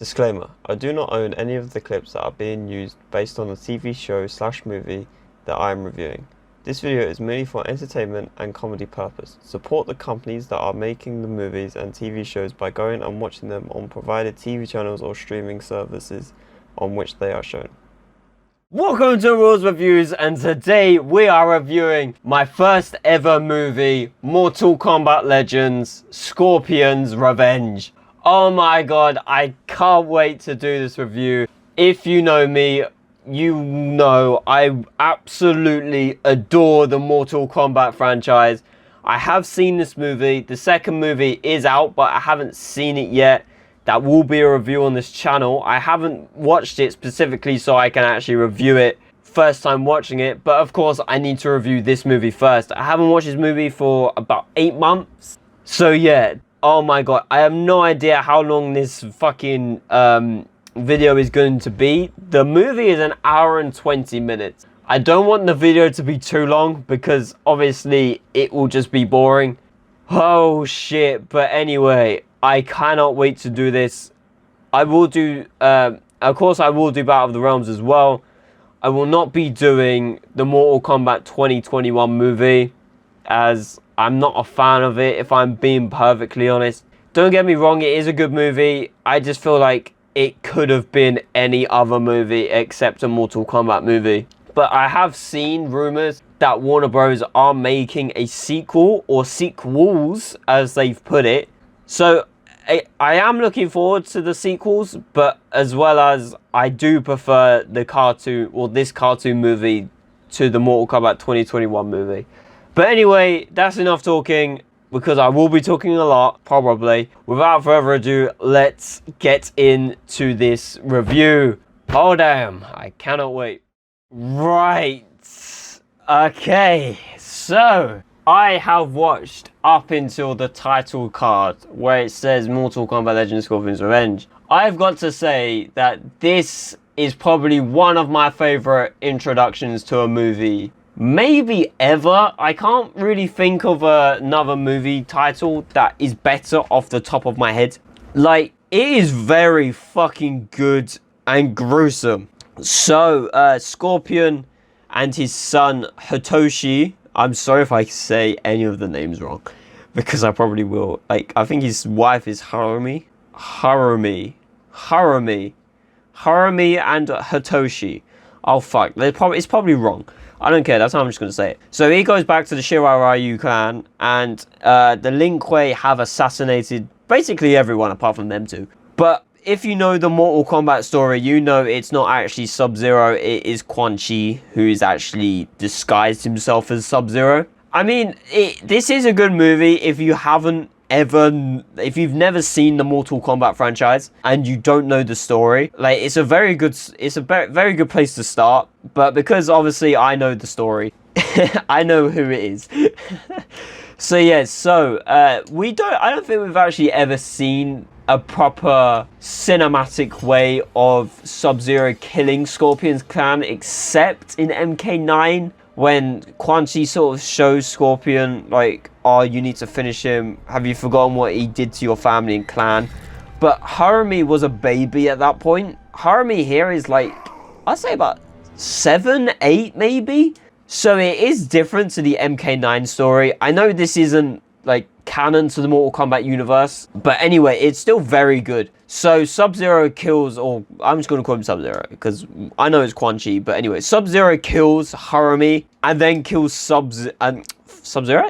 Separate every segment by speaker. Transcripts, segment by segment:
Speaker 1: Disclaimer, I do not own any of the clips that are being used based on the TV show / movie that I am reviewing. This video is merely for entertainment and comedy purpose. Support the companies that are making the movies and TV shows by going and watching them on provided TV channels or streaming services on which they are shown. Welcome to Rules Reviews, and today we are reviewing my first ever movie, Mortal Kombat Legends: Scorpion's Revenge. Oh my god, I can't wait to do this review. If you know me, you know I absolutely adore the Mortal Kombat franchise. I have seen this movie. The second movie is out, but I haven't seen it yet. That will be a review on this channel. I haven't watched it specifically so I can actually review it first time watching it. But of course, I need to review this movie first. I haven't watched this movie for about 8 months. So yeah, oh my god, I have no idea how long this fucking video is going to be. The movie is 1 hour and 20 minutes. I don't want the video to be too long because obviously it will just be boring. Oh shit, but anyway, I cannot wait to do this. I will do, of course I will do Battle of the Realms as well. I will not be doing the Mortal Kombat 2021 movie, as I'm not a fan of it, if I'm being perfectly honest. Don't get me wrong, it is a good movie. I just feel like it could have been any other movie except a Mortal Kombat movie. But I have seen rumors that Warner Bros. Are making a sequel, or sequels as they've put it. So I am looking forward to the sequels, but as well as I do prefer the cartoon, or this cartoon movie, to the Mortal Kombat 2021 movie. But anyway, that's enough talking, because I will be talking a lot, probably. Without further ado, let's get into this review. Oh damn, I cannot wait. Right, okay, so I have watched up until the title card where it says Mortal Kombat Legends: Scorpion's Revenge. I've got to say that this is probably one of my favorite introductions to a movie, maybe ever. I can't really think of another movie title that is better off the top of my head. Like, it is very fucking good and gruesome. So, Scorpion and his son Hitoshi, I'm sorry if I say any of the names wrong, because I probably will. Like, I think his wife is Harumi and Hitoshi. Oh fuck, it's probably wrong. I don't care, that's how I'm just going to say it. So he goes back to the Shirai clan, and the Lin Kuei have assassinated basically everyone apart from them two. But if you know the Mortal Kombat story, you know it's not actually Sub-Zero, it is Quan Chi who is actually disguised himself as Sub-Zero. I mean, this is a good movie if you haven't if you've never seen the Mortal Kombat franchise and you don't know the story. Like, it's a very good place to start. But because obviously I know the story, I know who it is. So yeah, I don't think we've actually ever seen a proper cinematic way of Sub-Zero killing Scorpion's clan, except in MK9, when Quan Chi sort of shows Scorpion, like, oh, you need to finish him. Have you forgotten what he did to your family and clan? But Harumi was a baby at that point. Harumi here is like, I'd say about 7, 8 maybe. So it is different to the MK9 story. I know this isn't like canon to the Mortal Kombat universe, but anyway, it's still very good. So Sub-Zero kills, or I'm just going to call him Sub-Zero because I know it's Quan Chi, but anyway, Sub-Zero kills Harumi and then kills Sub-Zero,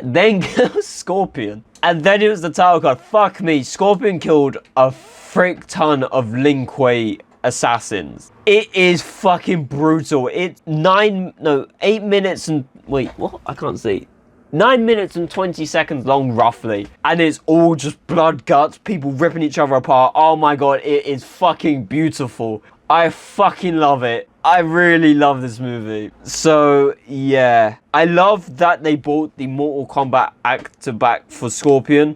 Speaker 1: then kills Scorpion. And then it was the title card. Fuck me, Scorpion killed a frick ton of Lin Kuei assassins. It is fucking brutal. It's 8 minutes and, wait, what? I can't see. 9 minutes and 20 seconds long, roughly. And it's all just blood, guts, people ripping each other apart. Oh my god, it is fucking beautiful. I fucking love it. I really love this movie. So, yeah. I love that they brought the Mortal Kombat actor back for Scorpion,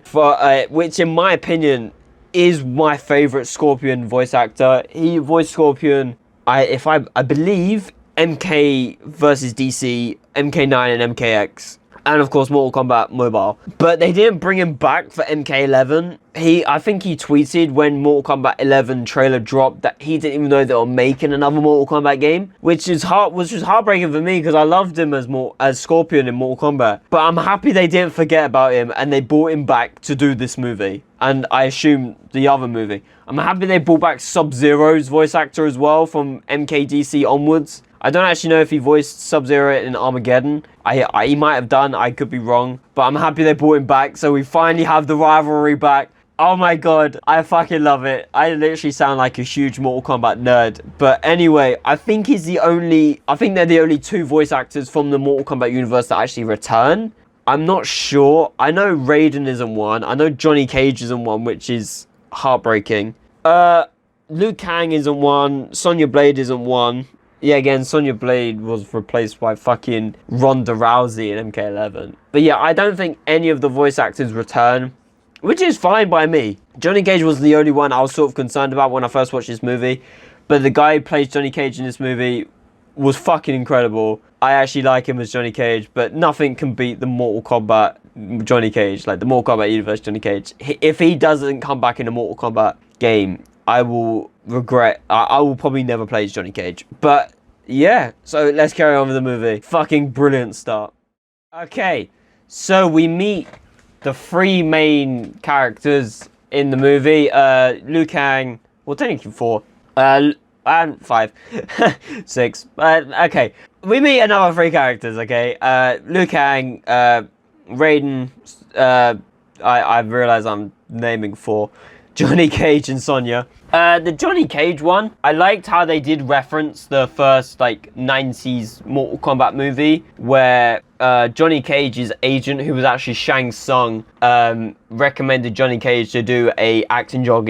Speaker 1: which in my opinion is my favorite Scorpion voice actor. He voiced Scorpion, I believe, MK versus DC, MK9 and MKX.
Speaker 2: and of course Mortal Kombat Mobile. But they didn't bring him back for MK11. I think he tweeted when Mortal Kombat 11 trailer dropped that he didn't even know they were making another Mortal Kombat game, which was heartbreaking for me because I loved him as Scorpion in Mortal Kombat. But I'm happy they didn't forget about him and they brought him back to do this movie, and I assume the other movie. I'm happy they brought back Sub-Zero's voice actor as well from MKDC onwards. I don't actually know if he voiced Sub-Zero in Armageddon. He might have done, I could be wrong. But I'm happy they brought him back, so we finally have the rivalry back. Oh my god, I fucking love it. I literally sound like a huge Mortal Kombat nerd. But anyway, I think they're the only two voice actors from the Mortal Kombat universe that actually return. I'm not sure. I know Raiden isn't one. I know Johnny Cage isn't one, which is heartbreaking. Lu Kang isn't one. Sonya Blade isn't one. Yeah, again, Sonya Blade was replaced by fucking Ronda Rousey in MK11. But yeah, I don't think any of the voice actors return, which is fine by me. Johnny Cage was the only one I was sort of concerned about when I first watched this movie. But the guy who plays Johnny Cage in this movie was fucking incredible. I actually like him as Johnny Cage, but nothing can beat the Mortal Kombat Johnny Cage, like the Mortal Kombat universe Johnny Cage. If he doesn't come back in a Mortal Kombat game, I will regret. I will probably never play as Johnny Cage. But yeah, so let's carry on with the movie. Fucking brilliant start. Okay, so we meet the three main characters in the movie. Lu Kang, well technically 4. And 5. 6. Okay, we meet another 3 characters, okay? Lu Kang, Raiden, I've realized I'm naming 4. Johnny Cage and Sonya. The Johnny Cage one, I liked how they did reference the first, like, 90s Mortal Kombat movie, where Johnny Cage's agent, who was actually Shang Tsung, recommended Johnny Cage to do a acting job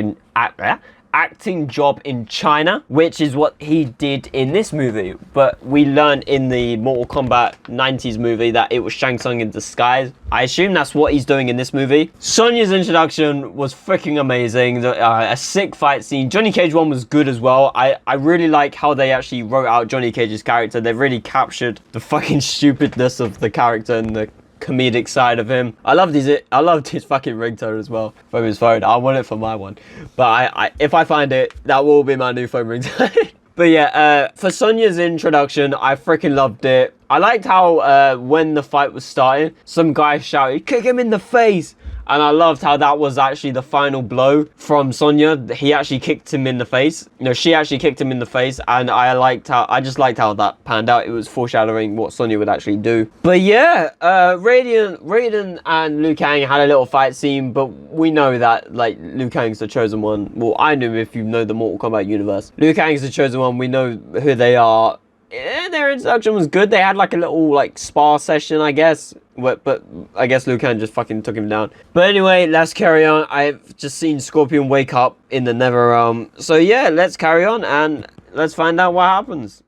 Speaker 2: in China, which is what he did in this movie. But we learned in the Mortal Kombat 90s movie that it was Shang Tsung in disguise. I assume that's what he's doing in this movie. Sonya's introduction was freaking amazing. A sick fight scene. Johnny Cage one was good as well. I really like how they actually wrote out Johnny Cage's character. They really captured the fucking stupidness of the character and the comedic side of him. I loved his fucking ringtone as well from his phone. I want it for my one, but if I find it, that will be my new phone ringtone. But yeah, for Sonya's introduction, I freaking loved it. I liked how when the fight was starting, some guy shouted, "Kick him in the face!" And I loved how that was actually the final blow from Sonya. He actually kicked him in the face. No, she actually kicked him in the face. And I just liked how that panned out. It was foreshadowing what Sonya would actually do. But yeah, Raiden and Liu Kang had a little fight scene. But we know that, like, Liu Kang's the chosen one. Well, I knew if you know the Mortal Kombat universe. Liu Kang's the chosen one. We know who they are. Yeah, their introduction was good. They had like a little like spar session, I guess. But I guess Lu Kang just fucking took him down. But anyway, let's carry on. I've just seen Scorpion wake up in the Netherrealm. So yeah, let's carry on and let's find out what happens.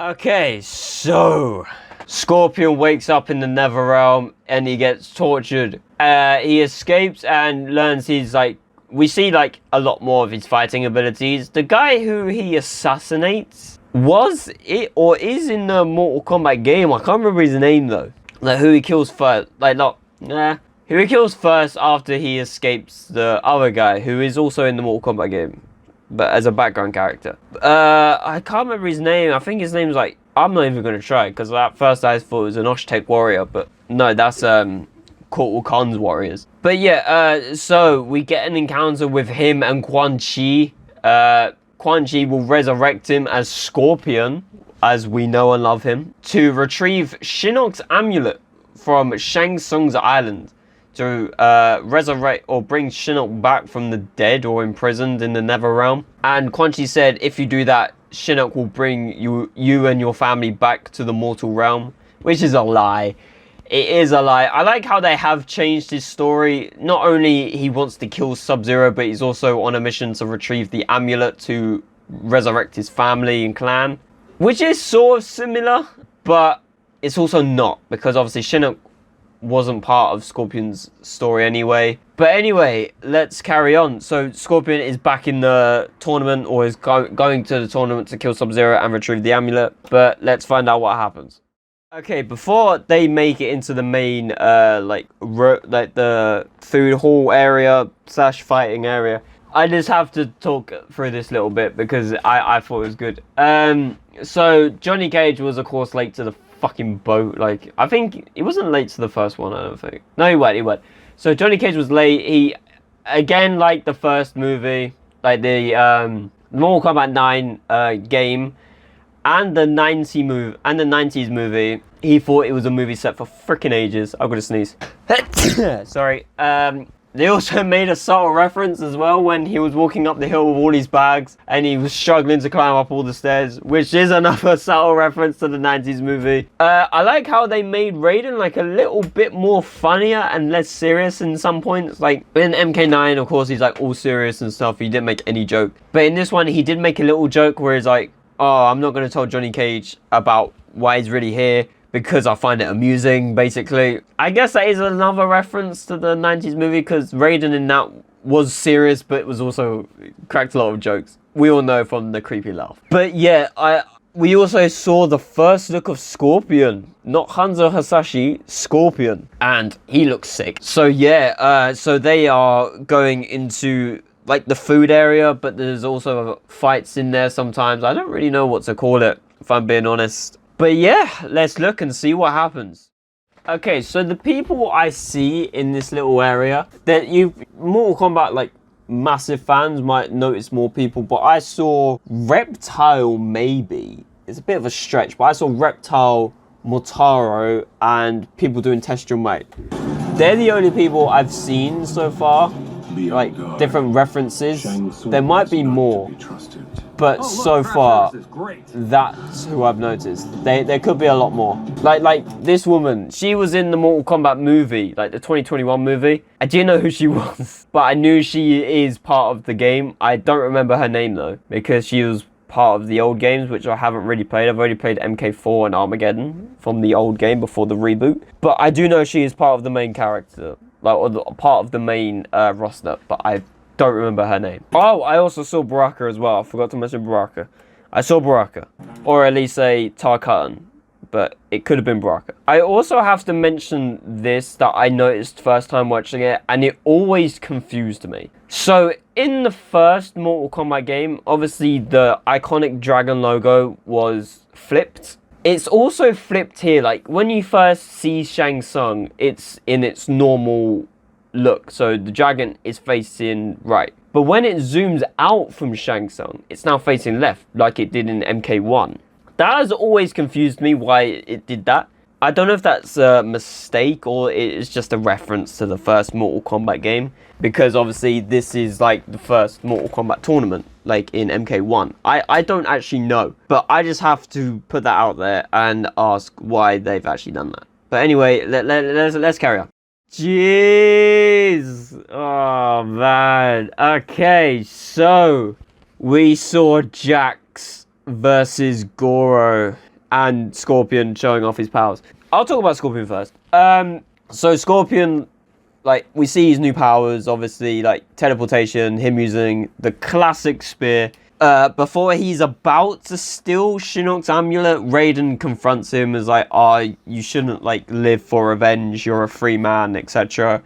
Speaker 2: Okay, so Scorpion wakes up in the Netherrealm and he gets tortured. He escapes and learns he's like... We see like a lot more of his fighting abilities. The guy who he assassinates... was it or is in the Mortal Kombat game. I can't remember his name though. Like who he kills first. Like not who he kills first after he escapes the other guy who is also in the Mortal Kombat game, but as a background character. I can't remember his name. I think his name's like, I'm not even gonna try because at first I thought it was an Oshtek warrior, but no, that's Kotal Khan's warriors. But yeah, so we get an encounter with him and Quan Chi. Quan Chi will resurrect him as Scorpion, as we know and love him, to retrieve Shinnok's amulet from Shang Tsung's island, to resurrect or bring Shinnok back from the dead or imprisoned in the Netherrealm. And Quan Chi said, if you do that, Shinnok will bring you and your family back to the mortal realm, which is a lie. It is a lie. I like how they have changed his story. Not only he wants to kill Sub-Zero, but he's also on a mission to retrieve the amulet to resurrect his family and clan. Which is sort of similar, but it's also not. Because obviously Shinnok wasn't part of Scorpion's story anyway. But anyway, let's carry on. So Scorpion is back in the tournament, or is going to the tournament to kill Sub-Zero and retrieve the amulet. But let's find out what happens. Okay, before they make it into the main, like the food hall area / fighting area, I just have to talk through this little bit because I thought it was good. So Johnny Cage was of course late to the fucking boat. Like, I think he wasn't late to the first one, I don't think. No, he went. So Johnny Cage was late. He, again, like the first movie, like the Mortal Kombat 9 game, and the 90s movie, he thought it was a movie set for freaking ages. I've got to sneeze. Sorry. They also made a subtle reference as well when he was walking up the hill with all these bags and he was struggling to climb up all the stairs, which is another subtle reference to the 90s movie. I like how they made Raiden like a little bit more funnier and less serious in some points. Like in MK9, of course, he's like all serious and stuff. He didn't make any joke. But in this one, he did make a little joke where he's like, oh, I'm not going to tell Johnny Cage about why he's really here, because I find it amusing, basically. I guess that is another reference to the 90s movie, because Raiden in that was serious, but it was also cracked a lot of jokes. We all know from the creepy laugh. But yeah, we also saw the first look of Scorpion. Not Hanzo Hasashi, Scorpion. And he looks sick. So yeah, so they are going into like the food area, but there's also fights in there sometimes. I don't really know what to call it, if I'm being honest. But yeah, let's look and see what happens. Okay, so the people I see in this little area, that Mortal Kombat, like, massive fans might notice more people, but I saw Reptile, maybe. It's a bit of a stretch, but I saw Reptile, Motaro, and people doing Test Your Might. They're the only people I've seen so far, like, different references. There might be more. But so far, that's who I've noticed. There could be a lot more. Like this woman, she was in the Mortal Kombat movie, like the 2021 movie. I didn't know who she was, but I knew she is part of the game. I don't remember her name though, because she was part of the old games, which I haven't really played. I've only played MK4 and Armageddon from the old game before the reboot. But I do know she is part of the main character, like, or part of the main roster, but I don't remember her name. Oh, I also saw Baraka as well. I forgot to mention Baraka. I saw Baraka, or at least say Tarkatan, but it could have been Baraka. I also have to mention this that I noticed first time watching it, and it always confused me. So in the first Mortal Kombat game, obviously the iconic dragon logo was flipped. It's also flipped here. Like when you first see Shang Tsung, it's in its normal look, so the dragon is facing right. But when it zooms out from Shang Tsung, it's now facing left, like it did in MK1. That has always confused me why it did that. I don't know if that's a mistake or it's just a reference to the first Mortal Kombat game, because obviously this is like the first Mortal Kombat tournament, like in MK1. I don't actually know, but I just have to put that out there and ask why they've actually done that. But anyway, let's carry on. Jeez. Oh, man. Okay, so we saw Jax versus Goro and Scorpion showing off his powers. I'll talk about Scorpion first. So Scorpion, like, we see his new powers, obviously, like teleportation, him using the classic spear. Before he's about to steal Shinnok's amulet, Raiden confronts him as like, oh, you shouldn't like live for revenge, you're a free man, etc.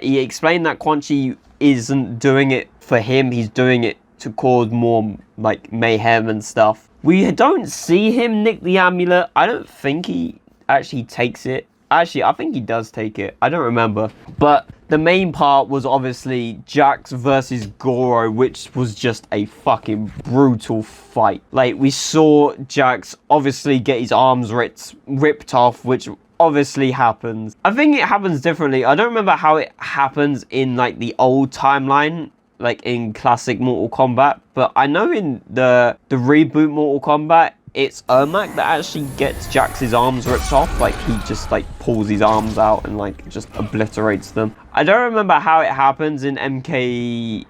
Speaker 2: He explained that Quan Chi isn't doing it for him, he's doing it to cause more like mayhem and stuff. We don't see him nick the amulet. I don't think he actually takes it. Actually, I think he does take it. I don't remember. But the main part was obviously Jax versus Goro, which was just a fucking brutal fight. Like, we saw Jax obviously get his arms ripped off, which obviously happens. I think it happens differently. I don't remember how it happens in, like, the old timeline, like in classic Mortal Kombat. But I know in the reboot Mortal Kombat, it's Ermac that actually gets Jax's arms ripped off. Like, he just, like, pulls his arms out and, like, just obliterates them. I don't remember how it happens in MK,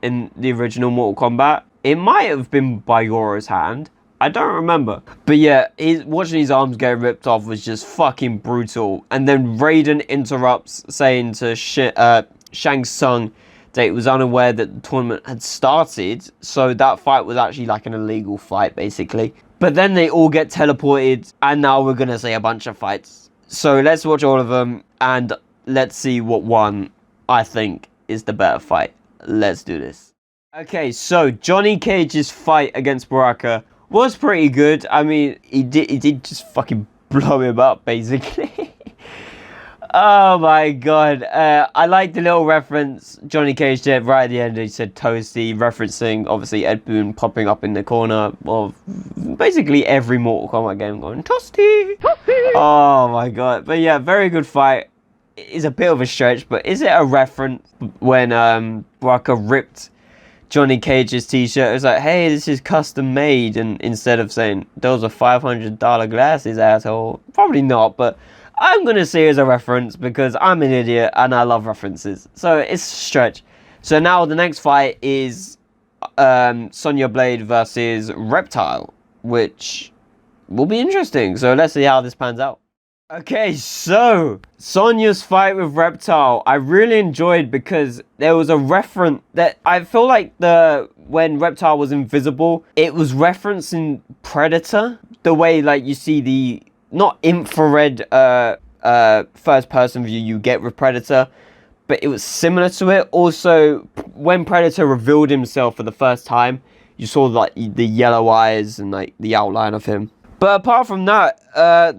Speaker 2: in the original Mortal Kombat. It might have been by Goro's hand. I don't remember. But yeah, watching his arms get ripped off was just fucking brutal. And then Raiden interrupts, saying to Shang Tsung that was unaware that the tournament had started. So that fight was actually like an illegal fight, basically. But then they all get teleported, and now we're going to see a bunch of fights. So let's watch all of them, and let's see what one I think is the better fight. Let's do this. Okay, so Johnny Cage's fight against Baraka was pretty good. I mean, he did just fucking blow him up, basically. Oh my god. I like the little reference Johnny Cage did right at the end. He said Toasty, referencing obviously Ed Boon popping up in the corner of basically every Mortal Kombat game going, Toasty! Toasty! Oh my god. But yeah, very good fight. It's a bit of a stretch, but is it a reference when Baraka ripped Johnny Cage's t-shirt? It was like, hey, this is custom made, and instead of saying those are $500 glasses, asshole. Probably not, but I'm gonna say it as a reference because I'm an idiot and I love references. So it's a stretch. So now the next fight is Sonya Blade versus Reptile, which will be interesting. So let's see how this pans out. Okay, so Sonya's fight with Reptile, I really enjoyed because there was a reference that I feel like when Reptile was invisible, it was referencing Predator, the way like you see the not infrared first person view you get with Predator, but it was similar to it. Also, when Predator revealed himself for the first time, you saw like the yellow eyes and like the outline of him. But apart from that,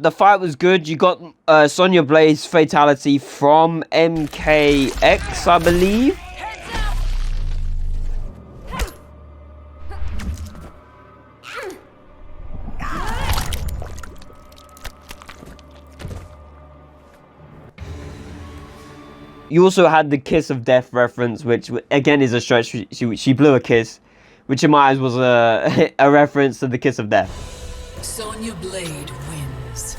Speaker 2: the fight was good. You got Sonya Blade's fatality from MKX, I believe. You also had the kiss of death reference, which again is a stretch. She blew a kiss, which in my eyes was a reference to the kiss of death.
Speaker 3: Sonia Blade wins.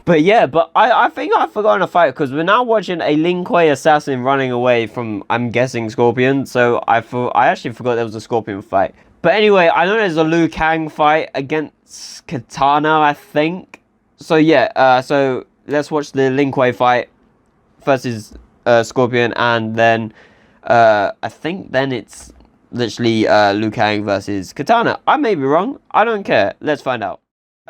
Speaker 2: But yeah, I think I've forgotten a fight because we're now watching a Lin Kuei assassin running away from, I'm guessing, Scorpion. So I actually forgot there was a Scorpion fight. But anyway, I know there's a Lu Kang fight against Katana, I think. So yeah, so let's watch the Lin Kuei fight versus Scorpion, and then I think then it's literally Lu Kang versus Katana. I may be wrong. I don't care. Let's find out.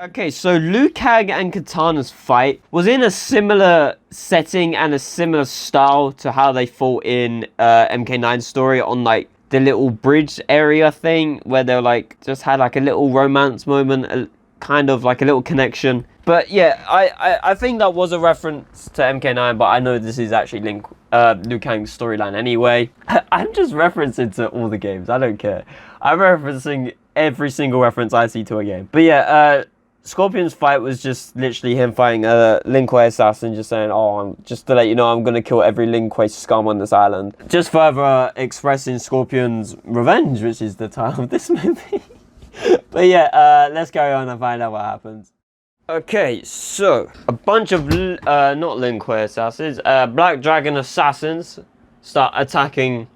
Speaker 2: Okay, so Lu Kang and Katana's fight was in a similar setting and a similar style to how they fought in MK9's story on like the little bridge area thing where they like just had like a little romance moment, kind of like a little connection. But yeah, I think that was a reference to MK9, but I know this is actually Lu Kang's storyline anyway. I'm just referencing to all the games. I don't care. I'm referencing every single reference I see to a game. But yeah, Scorpion's fight was just literally him fighting a Lin Kuei assassin, just saying, oh, just to let you know, I'm going to kill every Lin Kuei scum on this island. Just further expressing Scorpion's revenge, which is the title of this movie. But yeah, let's carry on and find out what happens. Okay, so a bunch of not Lin Kuei assassins, Black Dragon assassins start attacking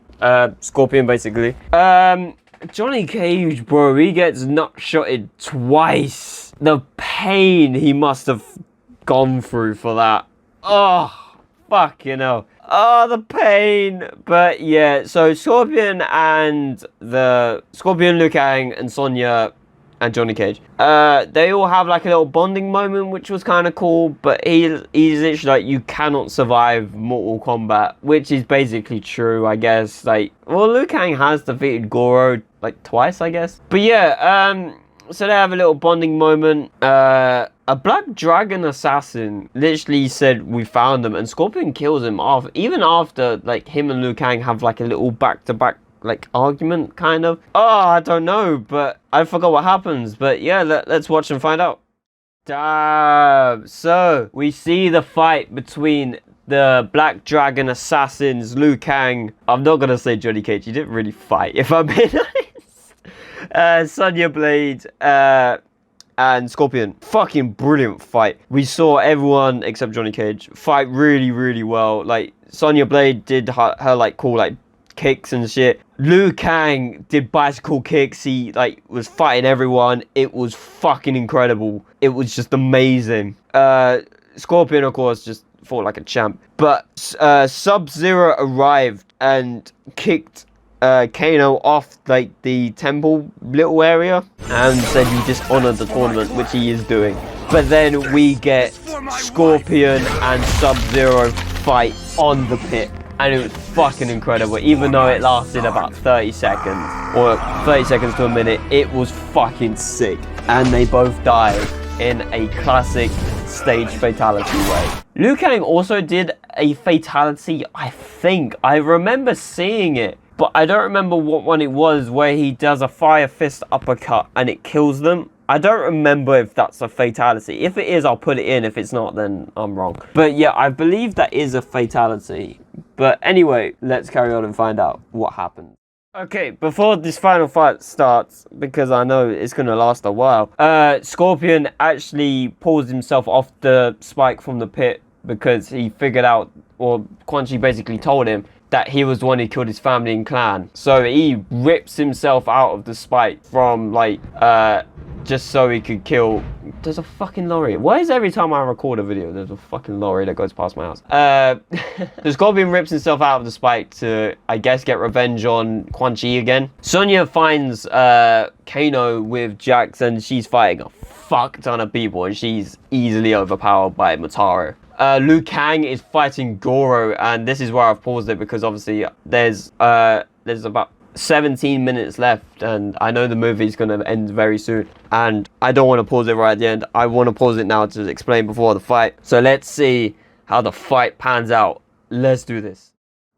Speaker 2: Scorpion basically. Johnny Cage, bro, he gets nut-shotted twice. The pain he must have gone through for that. Oh, fuck, you know. Oh, the pain. But yeah, so Scorpion, Lu Kang, and Sonya and Johnny Cage, they all have like a little bonding moment, which was kind of cool. But he's literally like, you cannot survive Mortal Kombat, which is basically true, I guess. Like, well, Lu Kang has defeated Goro like twice, I guess. But yeah, so they have a little bonding moment. A Black Dragon assassin literally said, we found them, and Scorpion kills him off, even after like him and Lu Kang have like a little back-to-back like argument, kind of. Oh, I don't know, but I forgot what happens. But yeah, let's watch and find out. Damn. So we see the fight between the Black Dragon assassins, Lu Kang. I'm not gonna say Johnny Cage, he didn't really fight, if I'm being honest. Sonya Blade and Scorpion. Fucking brilliant fight. We saw everyone except Johnny Cage fight really, really well. Like, Sonya Blade did her like cool like kicks and shit. Lu Kang did bicycle kicks. He like was fighting everyone. It was fucking incredible. It was just amazing. Scorpion, of course, just fought like a champ. But Sub-Zero arrived and kicked Kano off like the temple little area and said he dishonored the tournament, which he is doing. But then we get Scorpion and Sub-Zero fight on the pit, and it was fucking incredible. Even though it lasted about 30 seconds or 30 seconds to a minute, it was fucking sick. And they both died in a classic stage fatality way. Liu Kang also did a fatality, I think. I remember seeing it, but I don't remember what one it was, where he does a fire fist uppercut and it kills them. I don't remember if that's a fatality. If it is, I'll put it in. If it's not, then I'm wrong. But yeah, I believe that is a fatality. But anyway, let's carry on and find out what happened. Okay, before this final fight starts, because I know it's going to last a while, Scorpion actually pulls himself off the spike from the pit because he figured out, or Quan Chi basically told him, that he was the one who killed his family and clan. So he rips himself out of the spike from, like, just so he could kill... There's a fucking lorry. Why is every time I record a video, there's a fucking lorry that goes past my house? The Scorpion rips himself out of the spike to, I guess, get revenge on Quan Chi again. Sonia finds Kano with Jax, and she's fighting a fuck ton of people, and she's easily overpowered by Motaro. Lu Kang is fighting Goro, and this is where I've paused it because obviously there's about 17 minutes left, and I know the movie's going to end very soon, and I don't want to pause it right at the end. I want to pause it now to explain before the fight. So let's see how the fight pans out. Let's do this.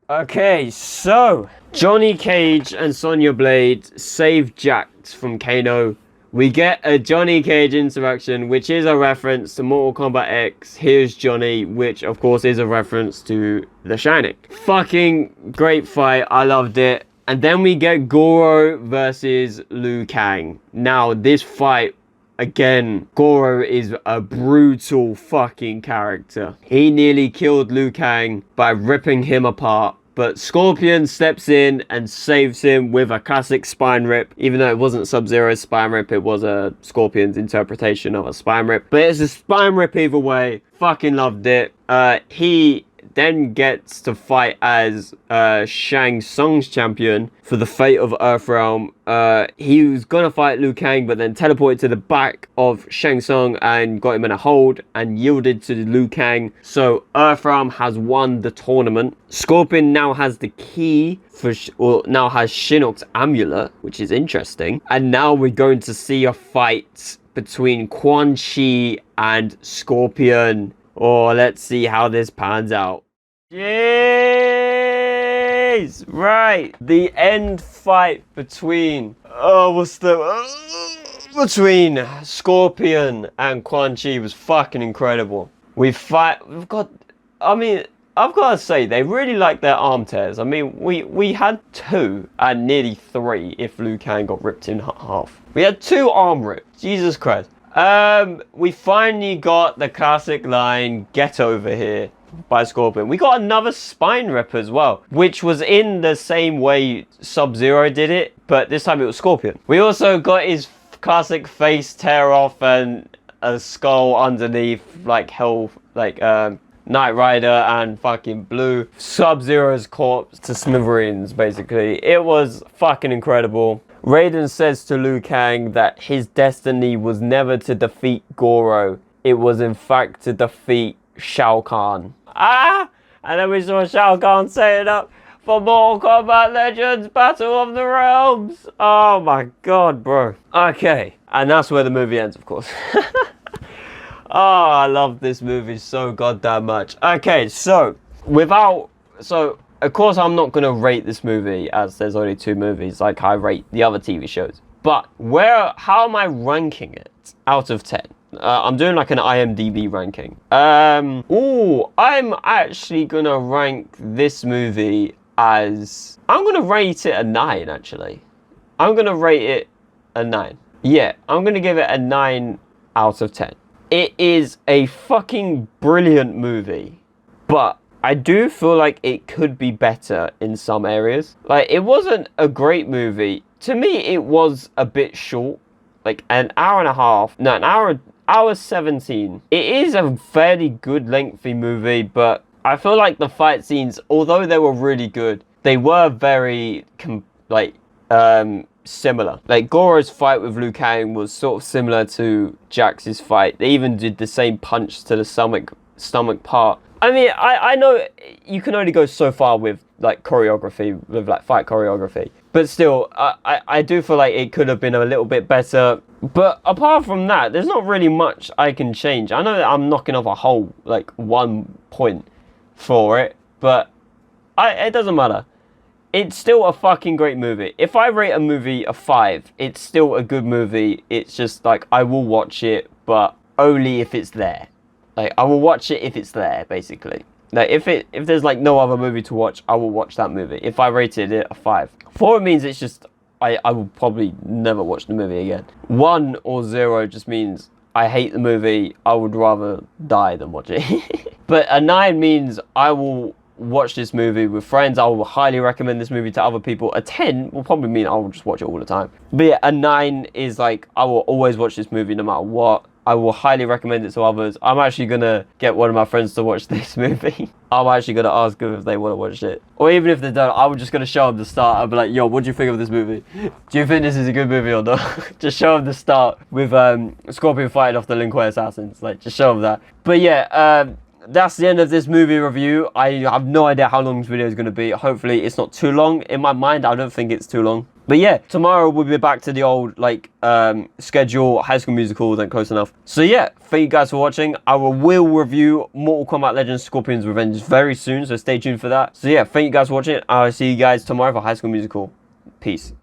Speaker 2: Okay, so Johnny Cage and Sonya Blade save Jax from Kano. We get a Johnny Cage interaction, which is a reference to Mortal Kombat X. Here's Johnny, which of course is a reference to The Shining. Fucking great fight. I loved it. And then we get Goro versus Lu Kang. Now, this fight, again, Goro is a brutal fucking character. He nearly killed Lu Kang by ripping him apart. But Scorpion steps in and saves him with a classic spine rip. Even though it wasn't Sub-Zero's spine rip, it was a Scorpion's interpretation of a spine rip. But it's a spine rip either way. Fucking loved it. He then gets to fight as Shang Tsung's champion for the fate of Earthrealm. He was gonna fight Lu Kang, but then teleported to the back of Shang Tsung and got him in a hold and yielded to Lu Kang. So Earthrealm has won the tournament. Scorpion now has the key for, now has Shinnok's amulet, which is interesting. And now we're going to see a fight between Quan Chi and Scorpion. Oh, let's see how this pans out. Jeez! Right, the end fight between between Scorpion and Quan Chi was fucking incredible. I've got to say, they really like their arm tears. I mean, we had 2 and nearly 3 if Liu Kang got ripped in half. We had 2 arm rips. Jesus Christ. We finally got the classic line, "Get over here," by Scorpion. We got another spine rip as well, which was in the same way Sub-Zero did it, but this time it was Scorpion. We also got his classic face tear off and a skull underneath, like hell, like Knight Rider and fucking Blue. Sub-Zero's corpse to smithereens, basically. It was fucking incredible. Raiden says to Liu Kang that his destiny was never to defeat Goro. It was in fact to defeat Shao Kahn. And then we saw Shao Kahn setting up for Mortal Kombat Legends Battle of the Realms. Oh my god, bro. Okay, and that's where the movie ends, of course. Oh, I love this movie so goddamn much. Okay, so of course, I'm not going to rate this movie as there's only 2 movies like I rate the other TV shows. But how am I ranking it out of 10? I'm doing like an IMDb ranking. I'm actually going to rank this movie as... I'm going to rate it a 9, actually. I'm going to rate it a 9. Yeah, I'm going to give it a 9 out of 10. It is a fucking brilliant movie, but I do feel like it could be better in some areas. Like, it wasn't a great movie. To me, it was a bit short. Like, an hour and a half. No, an hour Hour 17. It is a fairly good lengthy movie, but I feel like the fight scenes, although they were really good, they were very similar. Like Goro's fight with Lu Kang was sort of similar to Jax's fight. They even did the same punch to the stomach part. I mean, I know you can only go so far with like choreography, with like fight choreography, but still, I do feel like it could have been a little bit better. But apart from that, there's not really much I can change. I know that I'm knocking off a whole like 1 point for it, but it doesn't matter. It's still a fucking great movie. If I rate a movie a 5, it's still a good movie. It's just like I will watch it, but only if it's there. Like I will watch it if it's there, basically. Like if there's like no other movie to watch, I will watch that movie. If I rated it a 5. 4 means it's just I will probably never watch the movie again. 1 or 0 just means I hate the movie. I would rather die than watch it. But a 9 means I will watch this movie with friends. I will highly recommend this movie to other people. A 10 will probably mean I will just watch it all the time. But yeah, a 9 is like I will always watch this movie no matter what. I will highly recommend it to others. I'm actually gonna get one of my friends to watch this movie. I'm actually gonna ask them if they want to watch it, or even if they don't, I'm just gonna show them the start. I'll be like, yo, what do you think of this movie? Do you think this is a good movie or not? Just show them the start with Scorpion fighting off the Lin Kuei assassins. Like, just show them that. But yeah, that's the end of this movie review. I have no idea how long this video is going to be. Hopefully it's not too long. In my mind, I don't think it's too long. But yeah, tomorrow we'll be back to the old schedule, High School Musical, then Close Enough. So yeah, thank you guys for watching. I will review Mortal Kombat Legends Scorpion's Revenge very soon, so stay tuned for that. So yeah, thank you guys for watching. I'll see you guys tomorrow for High School Musical. Peace.